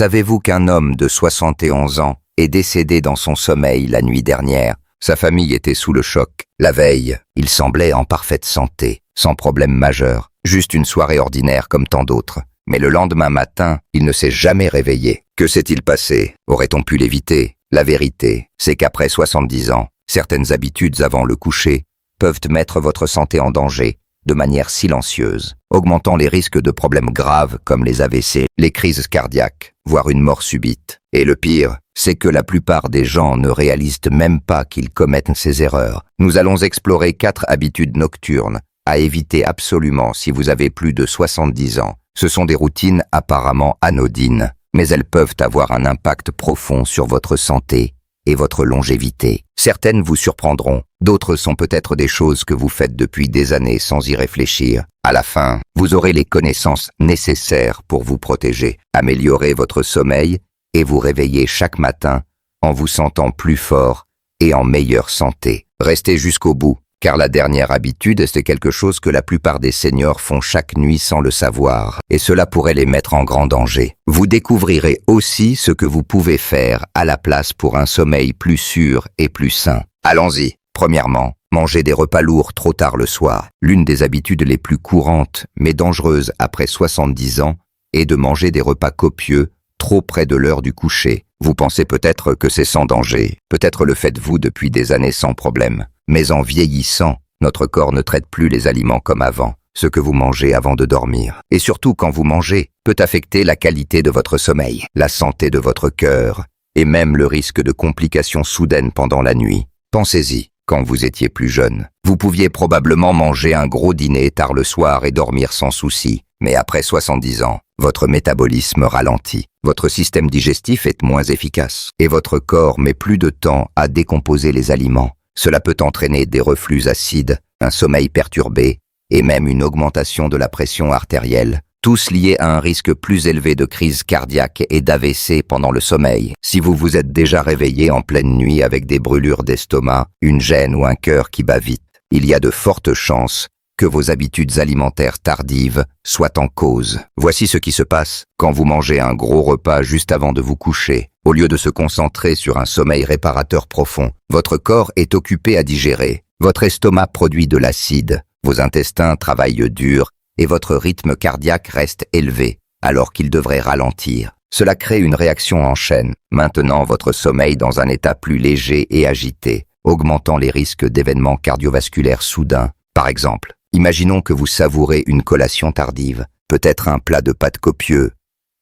Savez-vous qu'un homme de 71 ans est décédé dans son sommeil la nuit dernière? Sa famille était sous le choc. La veille, il semblait en parfaite santé, sans problème majeur, juste une soirée ordinaire comme tant d'autres. Mais le lendemain matin, il ne s'est jamais réveillé. Que s'est-il passé? Aurait-on pu l'éviter? La vérité, c'est qu'après 70 ans, certaines habitudes avant le coucher peuvent mettre votre santé en danger de manière silencieuse, augmentant les risques de problèmes graves comme les AVC, les crises cardiaques, voire une mort subite. Et le pire, c'est que la plupart des gens ne réalisent même pas qu'ils commettent ces erreurs. Nous allons explorer 4 habitudes nocturnes à éviter absolument si vous avez plus de 70 ans. Ce sont des routines apparemment anodines, mais elles peuvent avoir un impact profond sur votre santé et votre longévité. Certaines vous surprendront, d'autres sont peut-être des choses que vous faites depuis des années sans y réfléchir. À la fin, vous aurez les connaissances nécessaires pour vous protéger, améliorer votre sommeil et vous réveiller chaque matin en vous sentant plus fort et en meilleure santé. Restez jusqu'au bout, car la dernière habitude, c'est quelque chose que la plupart des seniors font chaque nuit sans le savoir, et cela pourrait les mettre en grand danger. Vous découvrirez aussi ce que vous pouvez faire à la place pour un sommeil plus sûr et plus sain. Allons-y. Premièrement, manger des repas lourds trop tard le soir. L'une des habitudes les plus courantes, mais dangereuses après 70 ans, est de manger des repas copieux trop près de l'heure du coucher. Vous pensez peut-être que c'est sans danger, peut-être le faites-vous depuis des années sans problème. Mais en vieillissant, notre corps ne traite plus les aliments comme avant. Ce que vous mangez avant de dormir, et surtout quand vous mangez, peut affecter la qualité de votre sommeil, la santé de votre cœur, et même le risque de complications soudaines pendant la nuit. Pensez-y, quand vous étiez plus jeune, vous pouviez probablement manger un gros dîner tard le soir et dormir sans souci. Mais après 70 ans, votre métabolisme ralentit, votre système digestif est moins efficace, et votre corps met plus de temps à décomposer les aliments. Cela peut entraîner des reflux acides, un sommeil perturbé, et même une augmentation de la pression artérielle, tous liés à un risque plus élevé de crise cardiaque et d'AVC pendant le sommeil. Si vous vous êtes déjà réveillé en pleine nuit avec des brûlures d'estomac, une gêne ou un cœur qui bat vite, il y a de fortes chances que vos habitudes alimentaires tardives soient en cause. Voici ce qui se passe quand vous mangez un gros repas juste avant de vous coucher. Au lieu de se concentrer sur un sommeil réparateur profond, votre corps est occupé à digérer. Votre estomac produit de l'acide, vos intestins travaillent dur et votre rythme cardiaque reste élevé alors qu'il devrait ralentir. Cela crée une réaction en chaîne, maintenant votre sommeil dans un état plus léger et agité, augmentant les risques d'événements cardiovasculaires soudains. Par exemple, imaginons que vous savourez une collation tardive, peut-être un plat de pâtes copieux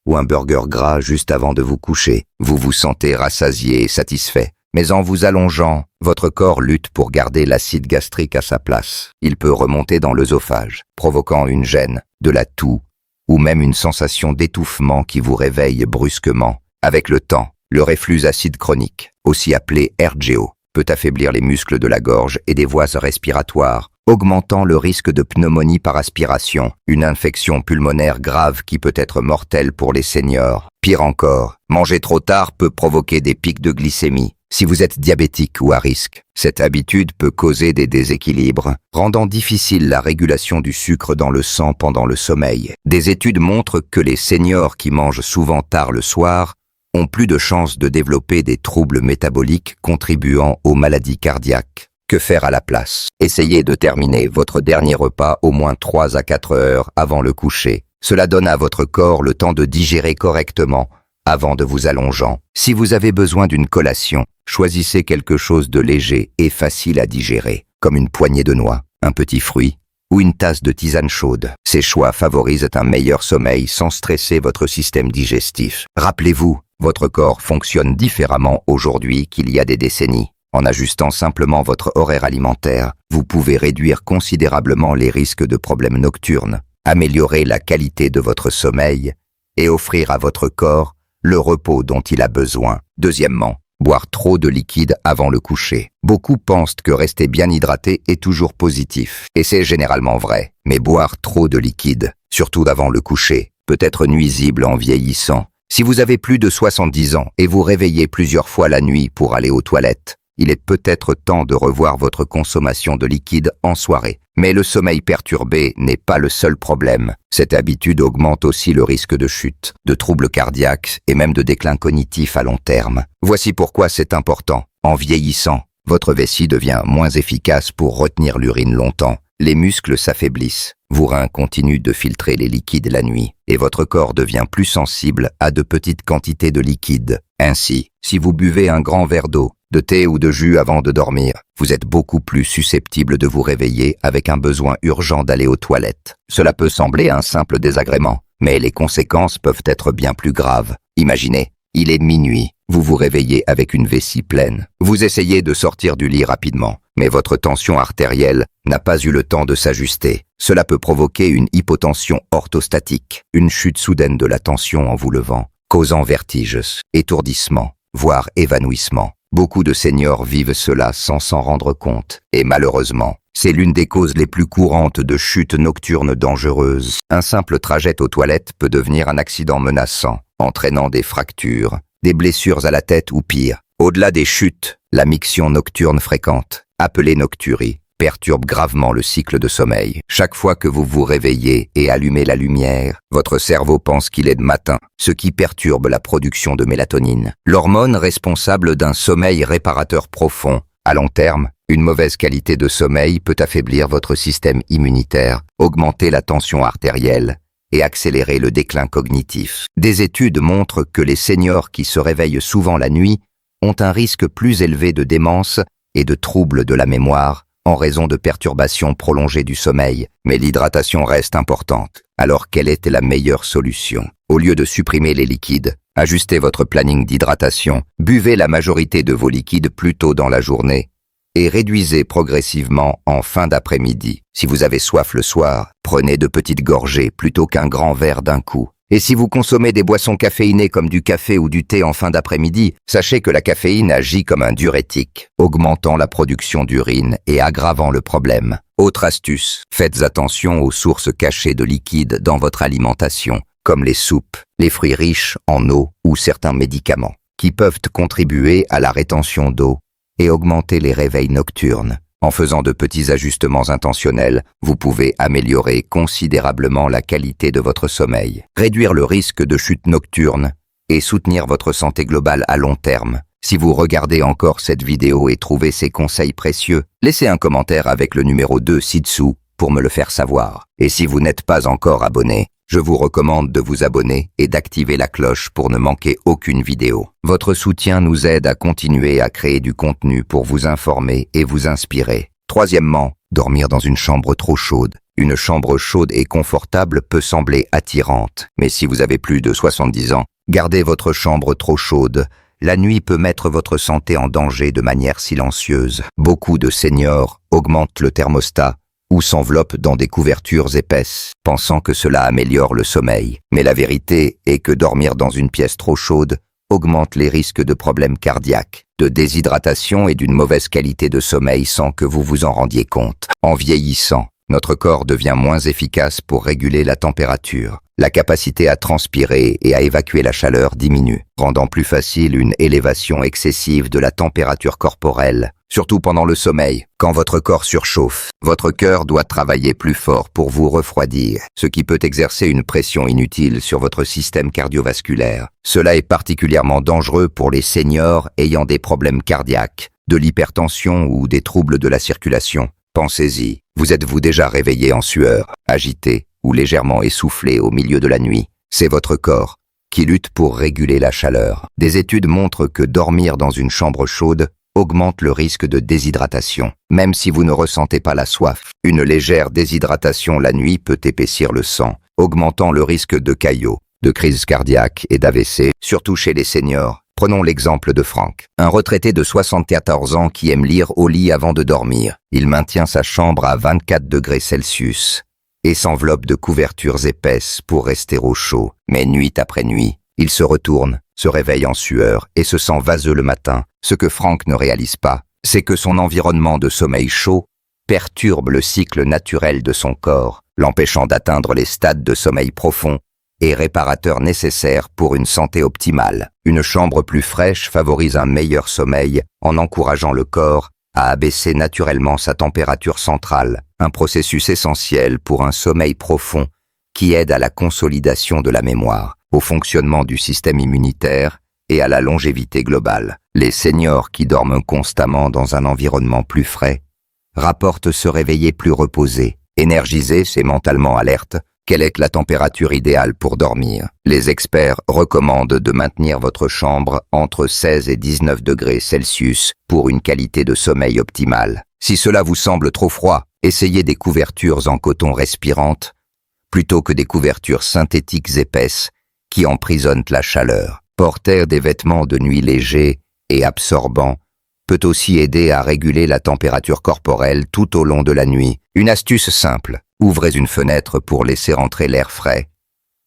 ou un burger gras juste avant de vous coucher. Vous vous sentez rassasié et satisfait, mais en vous allongeant, votre corps lutte pour garder l'acide gastrique à sa place. Il peut remonter dans l'œsophage, provoquant une gêne, de la toux ou même une sensation d'étouffement qui vous réveille brusquement. Avec le temps, le reflux acide chronique, aussi appelé RGO, peut affaiblir les muscles de la gorge et des voies respiratoires, augmentant le risque de pneumonie par aspiration, une infection pulmonaire grave qui peut être mortelle pour les seniors. Pire encore, manger trop tard peut provoquer des pics de glycémie. Si vous êtes diabétique ou à risque, cette habitude peut causer des déséquilibres, rendant difficile la régulation du sucre dans le sang pendant le sommeil. Des études montrent que les seniors qui mangent souvent tard le soir ont plus de chances de développer des troubles métaboliques contribuant aux maladies cardiaques. Que faire à la place? Essayez de terminer votre dernier repas au moins 3 à 4 heures avant le coucher. Cela donne à votre corps le temps de digérer correctement avant de vous allongeant. Si vous avez besoin d'une collation, choisissez quelque chose de léger et facile à digérer, comme une poignée de noix, un petit fruit ou une tasse de tisane chaude. Ces choix favorisent un meilleur sommeil sans stresser votre système digestif. Rappelez-vous, votre corps fonctionne différemment aujourd'hui qu'il y a des décennies. En ajustant simplement votre horaire alimentaire, vous pouvez réduire considérablement les risques de problèmes nocturnes, améliorer la qualité de votre sommeil et offrir à votre corps le repos dont il a besoin. Deuxièmement, boire trop de liquide avant le coucher. Beaucoup pensent que rester bien hydraté est toujours positif, et c'est généralement vrai. Mais boire trop de liquide, surtout avant le coucher, peut être nuisible en vieillissant. Si vous avez plus de 70 ans et vous réveillez plusieurs fois la nuit pour aller aux toilettes, il est peut-être temps de revoir votre consommation de liquide en soirée. Mais le sommeil perturbé n'est pas le seul problème. Cette habitude augmente aussi le risque de chute, de troubles cardiaques et même de déclin cognitif à long terme. Voici pourquoi c'est important. En vieillissant, votre vessie devient moins efficace pour retenir l'urine longtemps. Les muscles s'affaiblissent, vos reins continuent de filtrer les liquides la nuit, et votre corps devient plus sensible à de petites quantités de liquide. Ainsi, si vous buvez un grand verre d'eau, de thé ou de jus avant de dormir, vous êtes beaucoup plus susceptible de vous réveiller avec un besoin urgent d'aller aux toilettes. Cela peut sembler un simple désagrément, mais les conséquences peuvent être bien plus graves. Imaginez, il est minuit, vous vous réveillez avec une vessie pleine. Vous essayez de sortir du lit rapidement, mais votre tension artérielle n'a pas eu le temps de s'ajuster. Cela peut provoquer une hypotension orthostatique, une chute soudaine de la tension en vous levant, causant vertiges, étourdissement, voire évanouissement. Beaucoup de seniors vivent cela sans s'en rendre compte, et malheureusement, c'est l'une des causes les plus courantes de chutes nocturnes dangereuses. Un simple trajet aux toilettes peut devenir un accident menaçant, entraînant des fractures, des blessures à la tête ou pire. Au-delà des chutes, la miction nocturne fréquente, appelée nocturie, perturbe gravement le cycle de sommeil. Chaque fois que vous vous réveillez et allumez la lumière, votre cerveau pense qu'il est de matin, ce qui perturbe la production de mélatonine, l'hormone responsable d'un sommeil réparateur profond. À long terme, une mauvaise qualité de sommeil peut affaiblir votre système immunitaire, augmenter la tension artérielle et accélérer le déclin cognitif. Des études montrent que les seniors qui se réveillent souvent la nuit ont un risque plus élevé de démence et de troubles de la mémoire en raison de perturbations prolongées du sommeil. Mais l'hydratation reste importante. Alors quelle était la meilleure solution? Au lieu de supprimer les liquides, ajustez votre planning d'hydratation, buvez la majorité de vos liquides plus tôt dans la journée et réduisez progressivement en fin d'après-midi. Si vous avez soif le soir, prenez de petites gorgées plutôt qu'un grand verre d'un coup. Et si vous consommez des boissons caféinées comme du café ou du thé en fin d'après-midi, sachez que la caféine agit comme un diurétique, augmentant la production d'urine et aggravant le problème. Autre astuce, faites attention aux sources cachées de liquide dans votre alimentation, comme les soupes, les fruits riches en eau ou certains médicaments, qui peuvent contribuer à la rétention d'eau et augmenter les réveils nocturnes. En faisant de petits ajustements intentionnels, vous pouvez améliorer considérablement la qualité de votre sommeil, réduire le risque de chute nocturne et soutenir votre santé globale à long terme. Si vous regardez encore cette vidéo et trouvez ces conseils précieux, laissez un commentaire avec le numéro 2 ci-dessous pour me le faire savoir. Et si vous n'êtes pas encore abonné, je vous recommande de vous abonner et d'activer la cloche pour ne manquer aucune vidéo. Votre soutien nous aide à continuer à créer du contenu pour vous informer et vous inspirer. Troisièmement, dormir dans une chambre trop chaude. Une chambre chaude et confortable peut sembler attirante, mais si vous avez plus de 70 ans, gardez votre chambre trop chaude. La nuit peut mettre votre santé en danger de manière silencieuse. Beaucoup de seniors augmentent le thermostat ou s'enveloppent dans des couvertures épaisses, pensant que cela améliore le sommeil. Mais la vérité est que dormir dans une pièce trop chaude augmente les risques de problèmes cardiaques, de déshydratation et d'une mauvaise qualité de sommeil sans que vous vous en rendiez compte. En vieillissant, notre corps devient moins efficace pour réguler la température. La capacité à transpirer et à évacuer la chaleur diminue, rendant plus facile une élévation excessive de la température corporelle, surtout pendant le sommeil. Quand votre corps surchauffe, votre cœur doit travailler plus fort pour vous refroidir, ce qui peut exercer une pression inutile sur votre système cardiovasculaire. Cela est particulièrement dangereux pour les seniors ayant des problèmes cardiaques, de l'hypertension ou des troubles de la circulation. Pensez-y, vous êtes-vous déjà réveillé en sueur, agité ou légèrement essoufflé au milieu de la nuit? C'est votre corps qui lutte pour réguler la chaleur. Des études montrent que dormir dans une chambre chaude augmente le risque de déshydratation, même si vous ne ressentez pas la soif. Une légère déshydratation la nuit peut épaissir le sang, augmentant le risque de caillots, de crise cardiaque et d'AVC, surtout chez les seniors. Prenons l'exemple de Frank, un retraité de 74 ans qui aime lire au lit avant de dormir. Il maintient sa chambre à 24 degrés Celsius et s'enveloppe de couvertures épaisses pour rester au chaud. Mais nuit après nuit, il se retourne, se réveille en sueur et se sent vaseux le matin. Ce que Frank ne réalise pas, c'est que son environnement de sommeil chaud perturbe le cycle naturel de son corps, l'empêchant d'atteindre les stades de sommeil profond et réparateur nécessaire pour une santé optimale. Une chambre plus fraîche favorise un meilleur sommeil en encourageant le corps à abaisser naturellement sa température centrale, un processus essentiel pour un sommeil profond qui aide à la consolidation de la mémoire, au fonctionnement du système immunitaire et à la longévité globale. Les seniors qui dorment constamment dans un environnement plus frais rapportent se réveiller plus reposés, énergisés et mentalement alertes. Quelle est la température idéale pour dormir? Les experts recommandent de maintenir votre chambre entre 16 et 19 degrés Celsius pour une qualité de sommeil optimale. Si cela vous semble trop froid, essayez des couvertures en coton respirantes plutôt que des couvertures synthétiques épaisses qui emprisonnent la chaleur. Porter des vêtements de nuit légers et absorbants peut aussi aider à réguler la température corporelle tout au long de la nuit. Une astuce simple: ouvrez une fenêtre pour laisser entrer l'air frais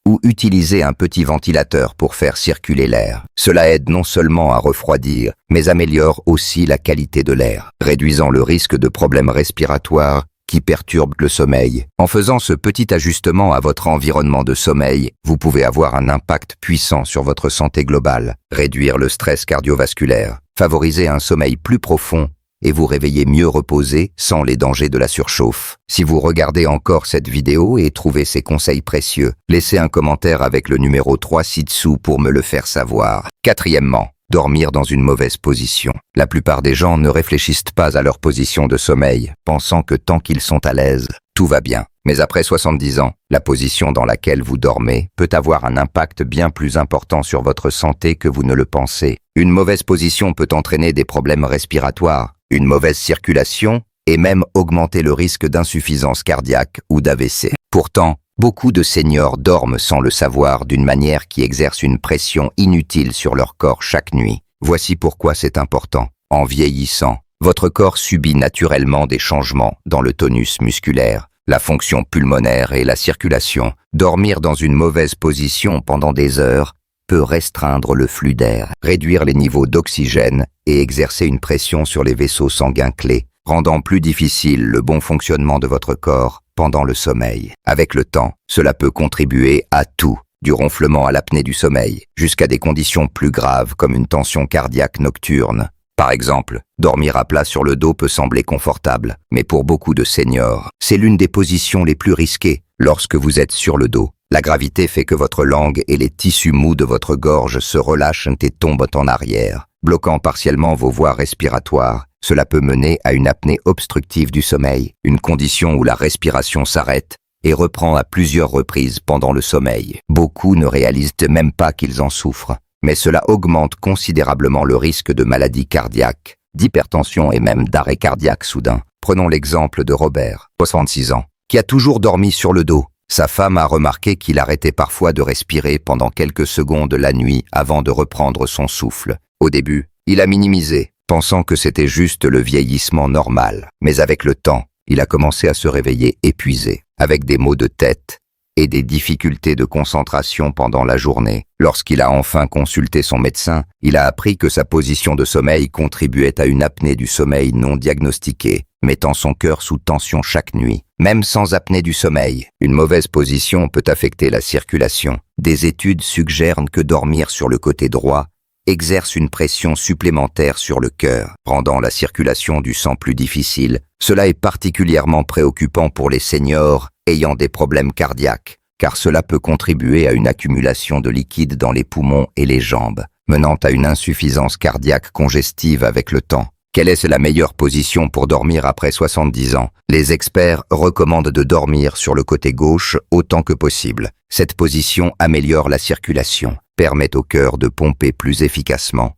ou utilisez un petit ventilateur pour faire circuler l'air. Cela aide non seulement à refroidir, mais améliore aussi la qualité de l'air, réduisant le risque de problèmes respiratoires qui perturbent le sommeil. En faisant ce petit ajustement à votre environnement de sommeil, vous pouvez avoir un impact puissant sur votre santé globale, réduire le stress cardiovasculaire, favoriser un sommeil plus profond et vous réveiller mieux reposé sans les dangers de la surchauffe. Si vous regardez encore cette vidéo et trouvez ces conseils précieux, laissez un commentaire avec le numéro 3 ci-dessous pour me le faire savoir. Quatrièmement, dormir dans une mauvaise position. La plupart des gens ne réfléchissent pas à leur position de sommeil, pensant que tant qu'ils sont à l'aise, tout va bien. Mais après 70 ans, la position dans laquelle vous dormez peut avoir un impact bien plus important sur votre santé que vous ne le pensez. Une mauvaise position peut entraîner des problèmes respiratoires, une mauvaise circulation et même augmenter le risque d'insuffisance cardiaque ou d'AVC. Pourtant, beaucoup de seniors dorment sans le savoir d'une manière qui exerce une pression inutile sur leur corps chaque nuit. Voici pourquoi c'est important. En vieillissant, votre corps subit naturellement des changements dans le tonus musculaire, la fonction pulmonaire et la circulation. Dormir dans une mauvaise position pendant des heures peut restreindre le flux d'air, réduire les niveaux d'oxygène et exercer une pression sur les vaisseaux sanguins clés, rendant plus difficile le bon fonctionnement de votre corps pendant le sommeil. Avec le temps, cela peut contribuer à tout, du ronflement à l'apnée du sommeil, jusqu'à des conditions plus graves comme une tension cardiaque nocturne. Par exemple, dormir à plat sur le dos peut sembler confortable, mais pour beaucoup de seniors, c'est l'une des positions les plus risquées lorsque vous êtes sur le dos. La gravité fait que votre langue et les tissus mous de votre gorge se relâchent et tombent en arrière, bloquant partiellement vos voies respiratoires. Cela peut mener à une apnée obstructive du sommeil, une condition où la respiration s'arrête et reprend à plusieurs reprises pendant le sommeil. Beaucoup ne réalisent même pas qu'ils en souffrent, mais cela augmente considérablement le risque de maladies cardiaques, d'hypertension et même d'arrêt cardiaque soudain. Prenons l'exemple de Robert, 66 ans, qui a toujours dormi sur le dos. Sa femme a remarqué qu'il arrêtait parfois de respirer pendant quelques secondes la nuit avant de reprendre son souffle. Au début, il a minimisé, pensant que c'était juste le vieillissement normal. Mais avec le temps, il a commencé à se réveiller épuisé, avec des maux de tête et des difficultés de concentration pendant la journée. Lorsqu'il a enfin consulté son médecin, il a appris que sa position de sommeil contribuait à une apnée du sommeil non diagnostiquée, mettant son cœur sous tension chaque nuit. Même sans apnée du sommeil, une mauvaise position peut affecter la circulation. Des études suggèrent que dormir sur le côté droit exerce une pression supplémentaire sur le cœur, rendant la circulation du sang plus difficile. Cela est particulièrement préoccupant pour les seniors ayant des problèmes cardiaques, car cela peut contribuer à une accumulation de liquide dans les poumons et les jambes, menant à une insuffisance cardiaque congestive avec le temps. Quelle est la meilleure position pour dormir après 70 ans? Les experts recommandent de dormir sur le côté gauche autant que possible. Cette position améliore la circulation, permet au cœur de pomper plus efficacement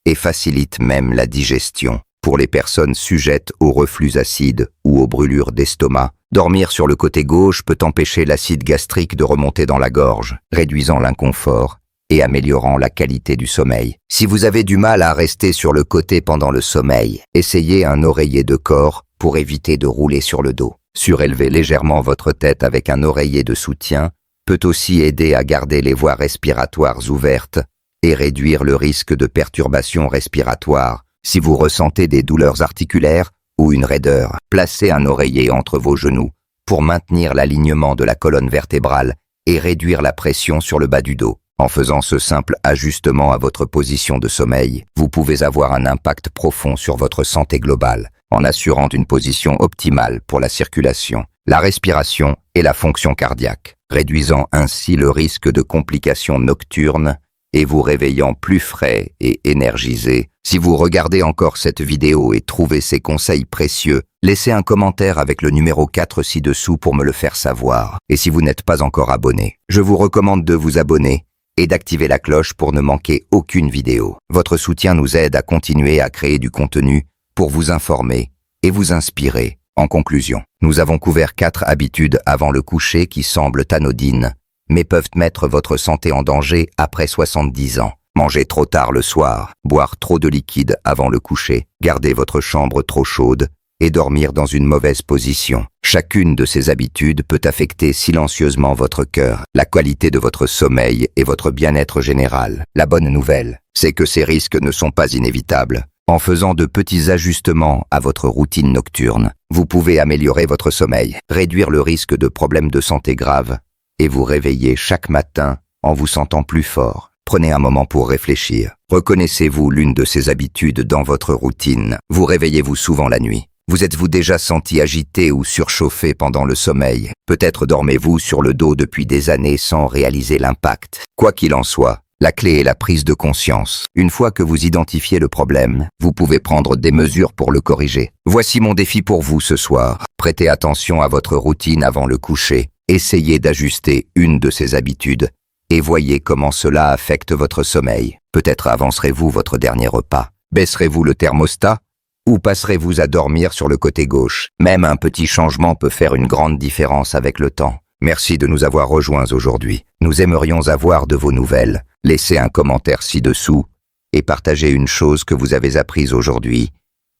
et facilite même la digestion. Pour les personnes sujettes au reflux acide ou aux brûlures d'estomac, dormir sur le côté gauche peut empêcher l'acide gastrique de remonter dans la gorge, réduisant l'inconfort et améliorant la qualité du sommeil. Si vous avez du mal à rester sur le côté pendant le sommeil, essayez un oreiller de corps pour éviter de rouler sur le dos. Surélever légèrement votre tête avec un oreiller de soutien peut aussi aider à garder les voies respiratoires ouvertes et réduire le risque de perturbations respiratoires. Si vous ressentez des douleurs articulaires ou une raideur, placez un oreiller entre vos genoux pour maintenir l'alignement de la colonne vertébrale et réduire la pression sur le bas du dos. En faisant ce simple ajustement à votre position de sommeil, vous pouvez avoir un impact profond sur votre santé globale, en assurant une position optimale pour la circulation, la respiration et la fonction cardiaque, réduisant ainsi le risque de complications nocturnes et vous réveillant plus frais et énergisé. Si vous regardez encore cette vidéo et trouvez ces conseils précieux, laissez un commentaire avec le numéro 4 ci-dessous pour me le faire savoir. Et si vous n'êtes pas encore abonné, je vous recommande de vous abonner et d'activer la cloche pour ne manquer aucune vidéo. Votre soutien nous aide à continuer à créer du contenu pour vous informer et vous inspirer. En conclusion, nous avons couvert 4 habitudes avant le coucher qui semblent anodines, mais peuvent mettre votre santé en danger après 70 ans. Manger trop tard le soir, boire trop de liquide avant le coucher, garder votre chambre trop chaude et dormir dans une mauvaise position. Chacune de ces habitudes peut affecter silencieusement votre cœur, la qualité de votre sommeil et votre bien-être général. La bonne nouvelle, c'est que ces risques ne sont pas inévitables. En faisant de petits ajustements à votre routine nocturne, vous pouvez améliorer votre sommeil, réduire le risque de problèmes de santé graves et vous réveiller chaque matin en vous sentant plus fort. Prenez un moment pour réfléchir. Reconnaissez-vous l'une de ces habitudes dans votre routine? Vous réveillez-vous souvent la nuit? Vous êtes-vous déjà senti agité ou surchauffé pendant le sommeil? Peut-être dormez-vous sur le dos depuis des années sans réaliser l'impact. Quoi qu'il en soit, la clé est la prise de conscience. Une fois que vous identifiez le problème, vous pouvez prendre des mesures pour le corriger. Voici mon défi pour vous ce soir. Prêtez attention à votre routine avant le coucher. Essayez d'ajuster une de ces habitudes et voyez comment cela affecte votre sommeil. Peut-être avancerez-vous votre dernier repas. Baisserez-vous le thermostat? Ou passerez-vous à dormir sur le côté gauche? Même un petit changement peut faire une grande différence avec le temps. Merci de nous avoir rejoints aujourd'hui. Nous aimerions avoir de vos nouvelles. Laissez un commentaire ci-dessous et partagez une chose que vous avez apprise aujourd'hui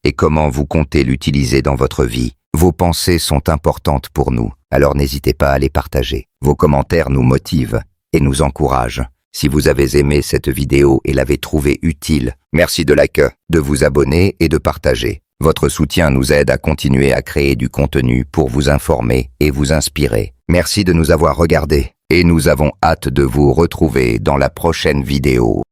et comment vous comptez l'utiliser dans votre vie. Vos pensées sont importantes pour nous, alors n'hésitez pas à les partager. Vos commentaires nous motivent et nous encouragent. Si vous avez aimé cette vidéo et l'avez trouvée utile, merci de liker, de vous abonner et de partager. Votre soutien nous aide à continuer à créer du contenu pour vous informer et vous inspirer. Merci de nous avoir regardés et nous avons hâte de vous retrouver dans la prochaine vidéo.